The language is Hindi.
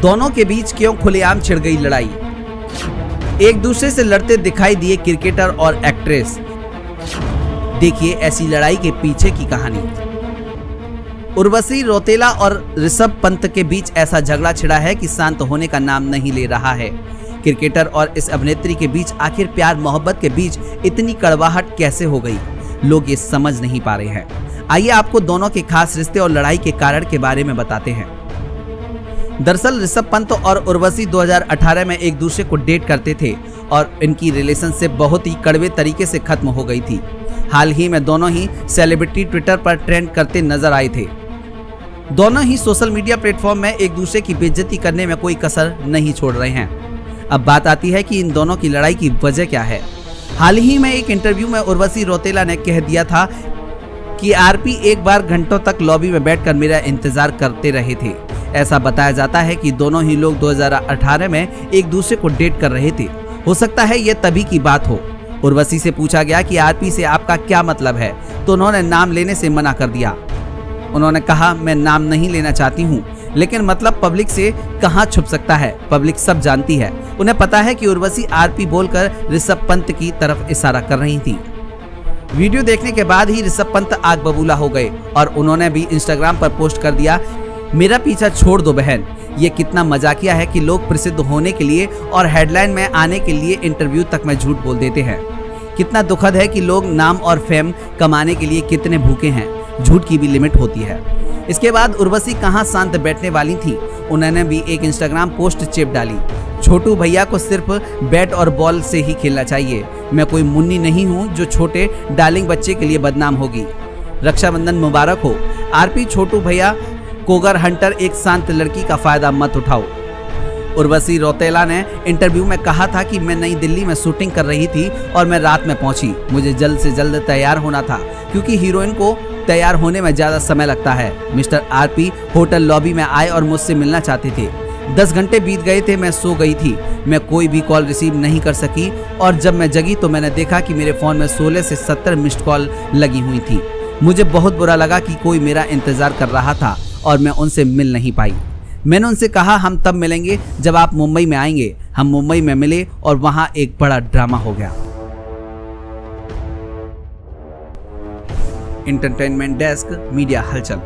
दोनों के बीच क्यों खुलेआम छिड़ गई लड़ाई? एक दूसरे से लड़ते दिखाई दिए क्रिकेटर और एक्ट्रेस। देखिए ऐसी लड़ाई के पीछे की कहानी। उर्वशी रौतेला और ऋषभ पंत के बीच ऐसा झगड़ा छिड़ा है कि शांत होने का नाम नहीं ले रहा है। क्रिकेटर और इस अभिनेत्री के बीच आखिर प्यार मोहब्बत के बीच इतनी कड़वाहट कैसे हो गई, लोग ये समझ नहीं पा रहे हैं। आइए आपको दोनों के खास रिश्ते और लड़ाई के कारण के बारे में बताते हैं। दरअसल ऋषभ पंत और उर्वशी 2018 में एक दूसरे को डेट करते थे और इनकी रिलेशनशिप बहुत ही कड़वे तरीके से खत्म हो गई थी। हाल ही में दोनों ही सेलिब्रिटी ट्विटर पर ट्रेंड करते नजर आए थे। दोनों ही सोशल मीडिया प्लेटफॉर्म में एक दूसरे की बेइज्जती करने में कोई कसर नहीं छोड़ रहे हैं। अब बात आती है कि इन दोनों की लड़ाई की वजह क्या है। हाल ही में एक इंटरव्यू में उर्वशी रौतेला ने कह दिया था कि आरपी एक बार घंटों तक लॉबी में बैठकर मेरा इंतजार करते रहे थे। ऐसा बताया जाता है कि दोनों ही लोग 2018 में एक दूसरे को डेट कर रहे थे। हो सकता है ये तभी की बात हो। उर्वशी से पूछा गया कि आरपी से आपका क्या मतलब है, तो उन्होंने नाम लेने से मना कर दिया। उन्होंने कहा मैं नाम नहीं लेना चाहती हूँ, लेकिन मतलब पब्लिक से कहाँ छुप सकता है, पब्लिक सब जानती है। उन्हें पता है कि उर्वशी आरपी बोलकर ऋषभ पंत की तरफ इशारा कर रही थी। वीडियो देखने के बाद ही ऋषभ पंत आग बबूला हो गए और उन्होंने भी इंस्टाग्राम पर पोस्ट कर दिया, मेरा पीछा छोड़ दो बहन। ये कितना मजाकिया है कि लोग प्रसिद्ध होने के लिए और हेडलाइन में आने के लिए इंटरव्यू तक में झूठ बोल देते हैं। कितना दुखद है कि लोग नाम और फेम कमाने के लिए कितने भूखे हैं। झूठ की भी लिमिट होती है। इसके बाद उर्वशी कहां शांत बैठने वाली थी, उन्होंने भी एक इंस्टाग्राम पोस्ट चेप डाली, छोटू भैया को सिर्फ बैट और बॉल से ही खेलना चाहिए। मैं कोई मुन्नी नहीं हूं जो छोटे डार्लिंग बच्चे के लिए बदनाम होगी। रक्षाबंधन मुबारक हो। आरपी छोटू भैया कोगर हंटर एक शांत लड़की का फायदा मत उठाओ। उर्वशी रौतेला ने इंटरव्यू में कहा था कि मैं नई दिल्ली में शूटिंग कर रही थी और मैं रात में पहुंची। मुझे जल्द से जल्द तैयार होना था क्योंकि हीरोइन को तैयार होने में ज्यादा समय लगता है। मिस्टर आरपी होटल लॉबी में आए और मुझसे मिलना चाहते थे। 10 घंटे बीत गए थे, मैं सो गई थी। मैं कोई भी कॉल रिसीव नहीं कर सकी और जब मैं जगी तो मैंने देखा कि मेरे फोन में 16 से 17 मिस्ड कॉल लगी हुई थी। मुझे बहुत बुरा लगा कि कोई मेरा इंतजार कर रहा था और मैं उनसे मिल नहीं पाई। मैंने उनसे कहा हम तब मिलेंगे जब आप मुंबई में आएंगे। हम मुंबई में मिले और वहां एक बड़ा ड्रामा हो गया। एंटरटेनमेंट डेस्क, मीडिया हलचल।